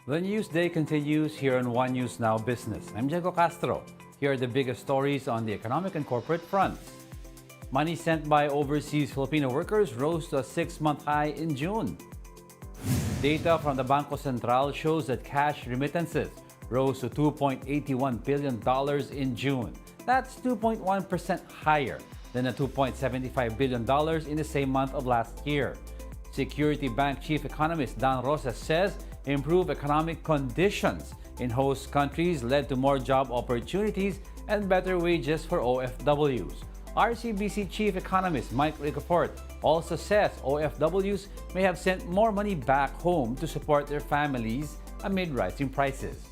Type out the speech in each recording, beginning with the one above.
The news day continues here on One News Now Business. I'm Diego Castro. Here are the biggest stories on the economic and corporate fronts. Money sent by overseas Filipino workers rose to a 6-month high in June. Data from the Bangko Sentral shows that cash remittances rose to $2.81 billion in June. That's 2.1% higher than the $2.75 billion in the same month of last year. Security Bank Chief Economist Dan Rosas says improved economic conditions in host countries led to more job opportunities and better wages for OFWs. RCBC Chief Economist Mike Ricafort also says OFWs may have sent more money back home to support their families amid rising prices.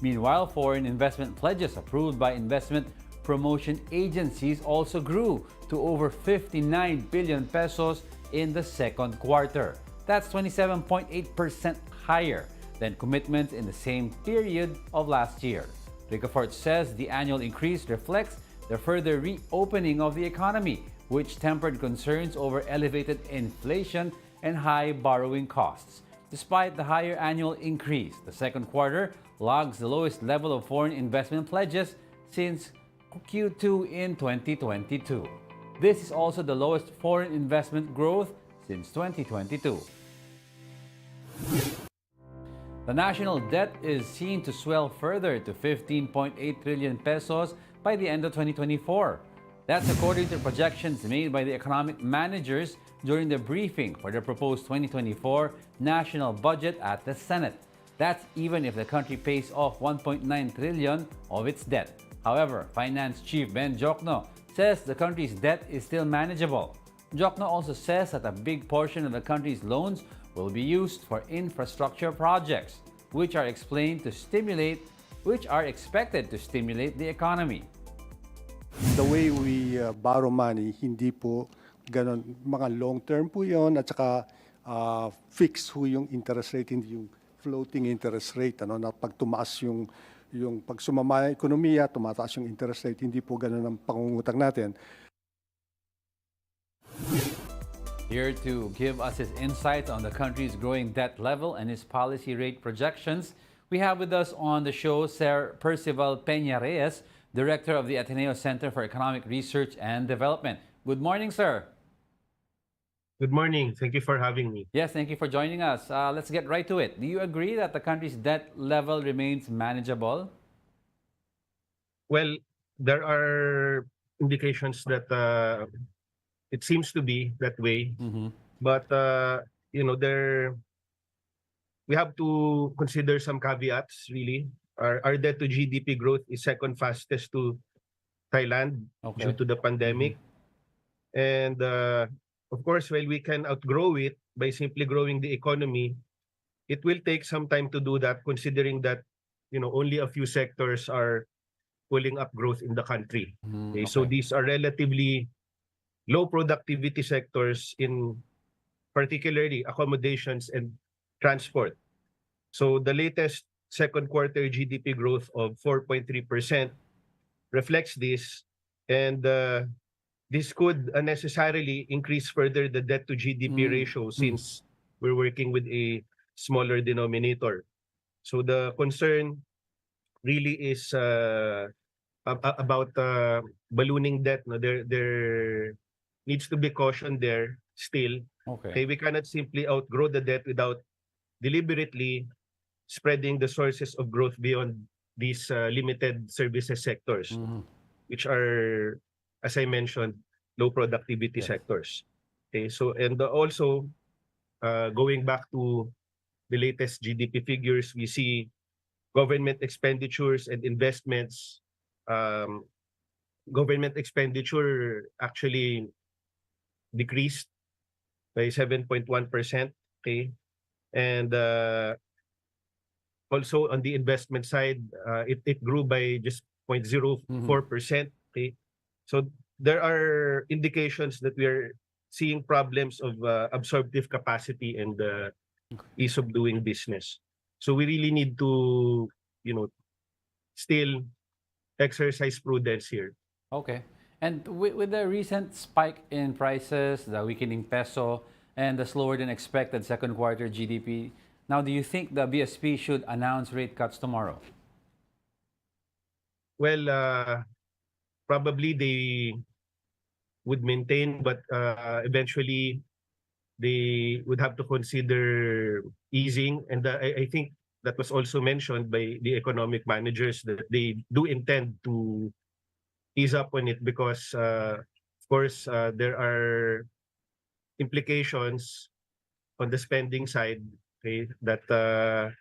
Meanwhile, foreign investment pledges approved by investment promotion agencies also grew to over 59 billion pesos in the second quarter. That's 27.8% higher than commitments in the same period of last year. Ricafort says the annual increase reflects the further reopening of the economy, which tempered concerns over elevated inflation and high borrowing costs. Despite the higher annual increase, the second quarter logs the lowest level of foreign investment pledges since Q2 in 2022. This is also the lowest foreign investment growth since 2022. The national debt is seen to swell further to 15.8 trillion pesos by the end of 2024. That's according to projections made by the economic managers during the briefing for the proposed 2024 national budget at the Senate. That's even if the country pays off 1.9 trillion of its debt. However, Finance Chief Ben Jokno says the country's debt is still manageable. Jokno also says that a big portion of the country's loans will be used for infrastructure projects, which are expected to stimulate the economy. The way we borrow money, hindi po ganon, mga long term po yon at saka fixed ho yung interest rate, hindi yung floating interest rate. Ano, na pag tumaas yung pag sumama yung ekonomiya, tumataas yung interest rate, hindi po ganon ang pangungutang natin. Here to give us his insights on the country's growing debt level and his policy rate projections, we have with us on the show Sir Percival Peña-Reyes, Director of the Ateneo Center for Economic Research and Development. Good morning, sir. Good morning. Thank you for having me. Yes, thank you for joining us. Let's get right to it. Do you agree that the country's debt level remains manageable? Well, there are indications that it seems to be that way. But we have to consider some caveats. Really, our debt to GDP growth is second fastest to Thailand due to the pandemic, and of course, while we can outgrow it by simply growing the economy, it will take some time to do that. Considering that only a few sectors are pulling up growth in the country. Okay? So these are relatively low productivity sectors, in particularly accommodations and transport. So the latest second quarter GDP growth of 4.3% reflects this, and this could unnecessarily increase further the debt to GDP ratio since we're working with a smaller denominator. So the concern really is about ballooning debt. No, there needs to be caution there still. Okay, we cannot simply outgrow the debt without deliberately spreading the sources of growth beyond these limited services sectors, which are, as I mentioned, low productivity sectors. Okay, so and also going back to the latest GDP figures, we see government expenditures and investments. Government expenditure actually decreased by 7.1%. Okay, and also on the investment side, it grew by just 0.04%. Okay, so there are indications that we are seeing problems of absorptive capacity and ease of doing business. So we really need to, still exercise prudence here. Okay. And with the recent spike in prices, the weakening peso, and the slower than expected second quarter GDP Now, do you think the BSP should announce rate cuts tomorrow? Well, probably they would maintain, but eventually they would have to consider easing. And I think that was also mentioned by the economic managers that they do intend to ease up on it because, of course, there are implications on the spending side, okay, that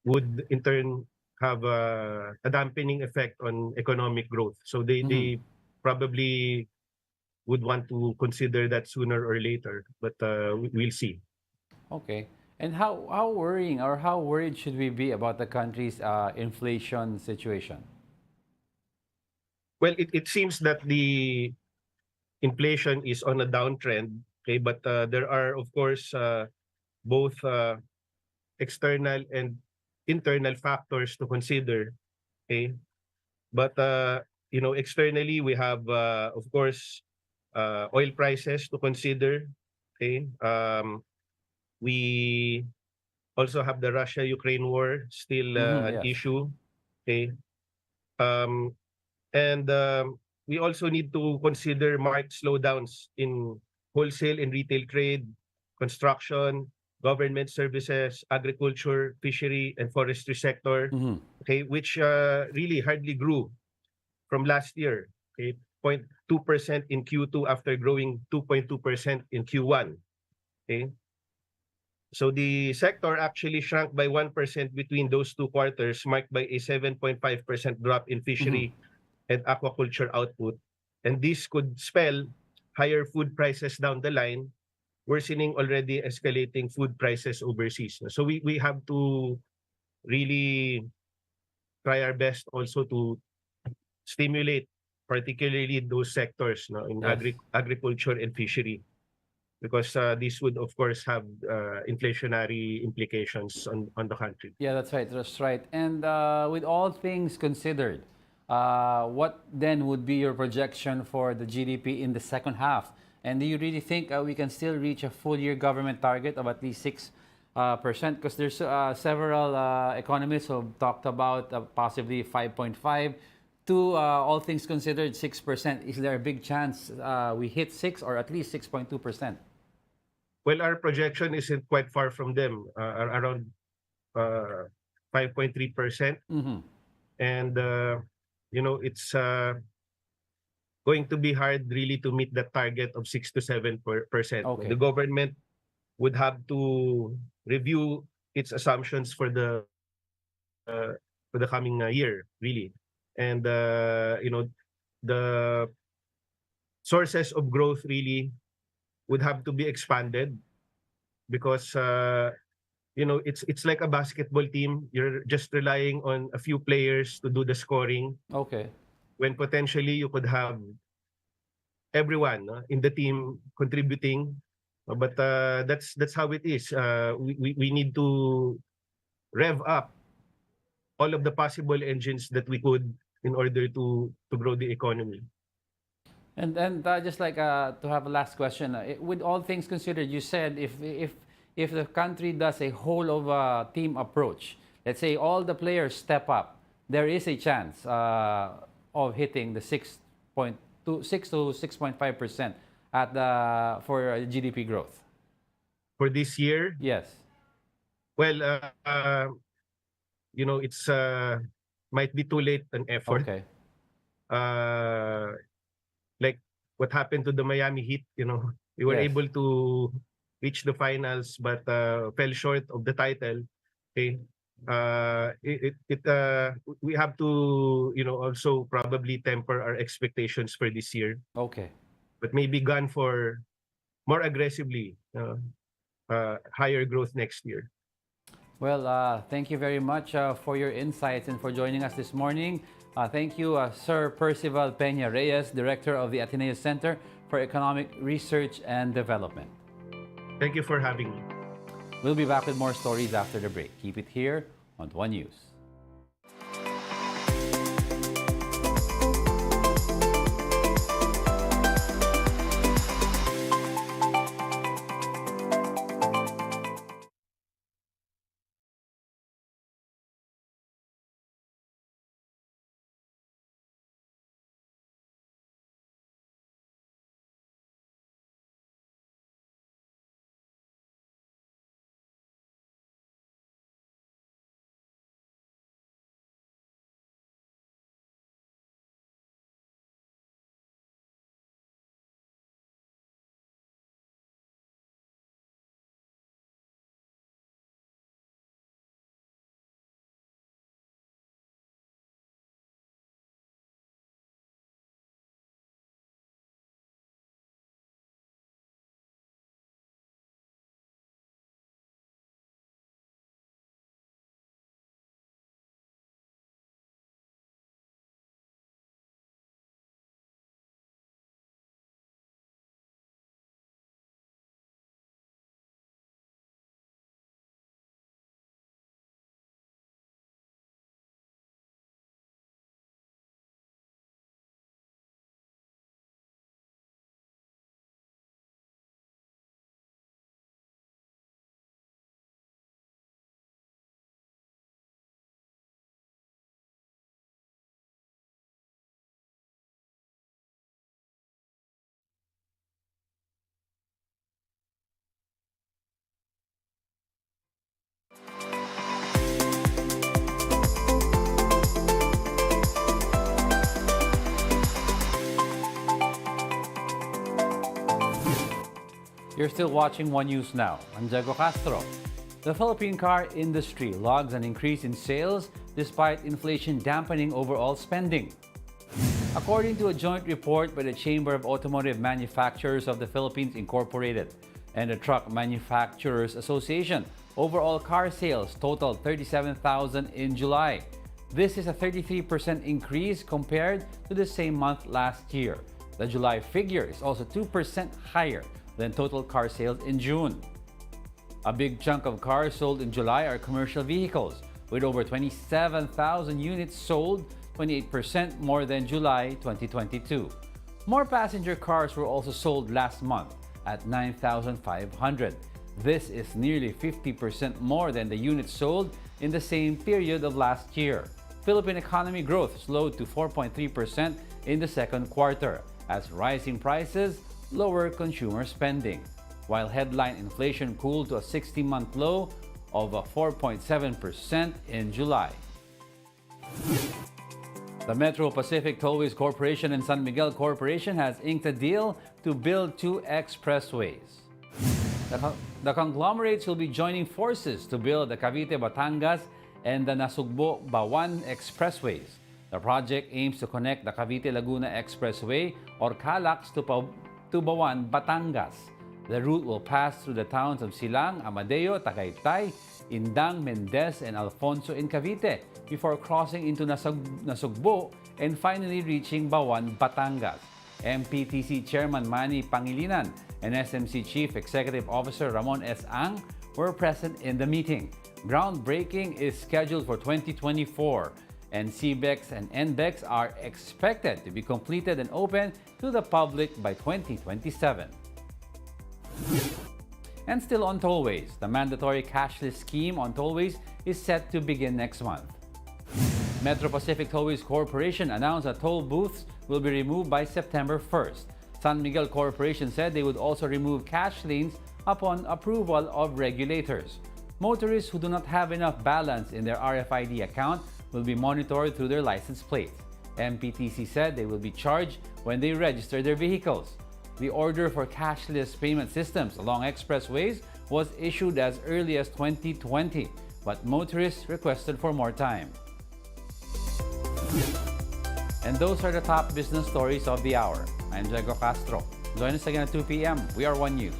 would in turn have a dampening effect on economic growth. So they probably would want to consider that sooner or later, but we'll see. Okay. And how worrying or how worried should we be about the country's inflation situation? Well, it seems that the inflation is on a downtrend, okay, but there are, of course, both external and internal factors to consider, okay? But externally we have, of course, oil prices to consider, okay? We also have the Russia-Ukraine war still an Yes. issue, okay? Um, and we also need to consider marked slowdowns in wholesale and retail trade, construction, government services, agriculture, fishery, and forestry sector, okay, which really hardly grew from last year, okay, 0.2% in Q2 after growing 2.2% in Q1, okay. So the sector actually shrunk by 1% between those two quarters, marked by a 7.5% drop in fishery and aquaculture output. And this could spell higher food prices down the line, worsening already escalating food prices overseas. So we have to really try our best also to stimulate particularly those sectors, no, in Yes. agriculture and fishery, because this would of course have inflationary implications on the country. Yeah, that's right. That's right. And with all things considered, what then would be your projection for the GDP in the second half? And do you really think we can still reach a full year government target of at least 6%? Because there's several economists who have talked about possibly 5.5 to all things considered 6%. Is there a big chance we hit 6 or at least 6.2%? Well, our projection isn't quite far from them, around 5.3%. And it's going to be hard really to meet the target of 6 to 7%. Okay. The government would have to review its assumptions for the coming year, really. And the sources of growth really would have to be expanded because it's like a basketball team. You're just relying on a few players to do the scoring, Okay. when potentially you could have everyone in the team contributing. But that's how it is. We need to rev up all of the possible engines that we could in order to grow the economy. And just like to have a last question, with all things considered, you said if the country does a whole of team approach, let's say all the players step up, there is a chance of hitting the 6 to 6.5% at for GDP growth. For this year, Yes. well, it's might be too late an effort. Okay. Like what happened to the Miami Heat, we were Yes. able to reach the finals but fell short of the title. Okay. We have to also probably temper our expectations for this year, Okay. but maybe gun for more aggressively higher growth next year. Well, thank you very much for your insights and for joining us this morning. Thank you, Sir Percival Peña-Reyes, Director of the Ateneo Center for Economic Research and Development. Thank you for having me. We'll be back with more stories after the break. Keep it here on One News. You're still watching One News Now. I'm Diego Castro. The Philippine car industry logs an increase in sales despite inflation dampening overall spending. According to a joint report by the Chamber of Automotive Manufacturers of the Philippines Incorporated and the Truck Manufacturers Association, overall car sales totaled 37,000 in July. This is a 33% increase compared to the same month last year. The July figure is also 2% higher than total car sales in June. A big chunk of cars sold in July are commercial vehicles, with over 27,000 units sold, 28% more than July 2022. More passenger cars were also sold last month at 9,500. This is nearly 50% more than the units sold in the same period of last year. Philippine economy growth slowed to 4.3% in the second quarter as rising prices lower consumer spending, while headline inflation cooled to a 60-month low of 4.7% in July. The Metro Pacific Tollways Corporation and San Miguel Corporation has inked a deal to build 2 expressways. The conglomerates will be joining forces to build the Cavite-Batangas and the Nasugbo-Bawan expressways. The project aims to connect the Cavite-Laguna Expressway or CALAX to Bawan, Batangas. The route will pass through the towns of Silang, Amadeo, Tagaytay, Indang, Mendez, and Alfonso in Cavite before crossing into Nasugbo and finally reaching Bawan, Batangas. MPTC Chairman Manny Pangilinan and SMC Chief Executive Officer Ramon S. Ang were present in the meeting. Groundbreaking is scheduled for 2024, and CBEX and NBEX are expected to be completed and open to the public by 2027. And still on tollways, the mandatory cashless scheme on tollways is set to begin next month. Metro Pacific Tollways Corporation announced that toll booths will be removed by September 1st. San Miguel Corporation said they would also remove cash lanes upon approval of regulators. Motorists who do not have enough balance in their RFID account will be monitored through their license plate. MPTC said they will be charged when they register their vehicles. The order for cashless payment systems along expressways was issued as early as 2020, but motorists requested for more time. And those are the top business stories of the hour. I'm Diego Castro. Join us again at 2 p.m. We are One News.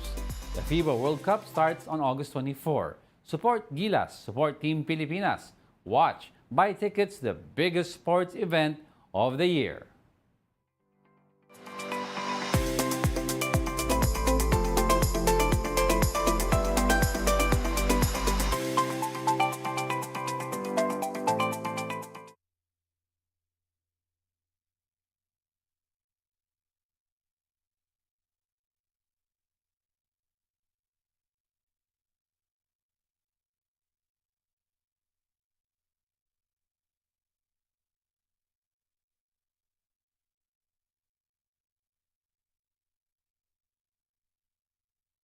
The FIBA World Cup starts on August 24. Support Gilas, support Team Pilipinas. Watch, buy tickets to the biggest sports event of the year.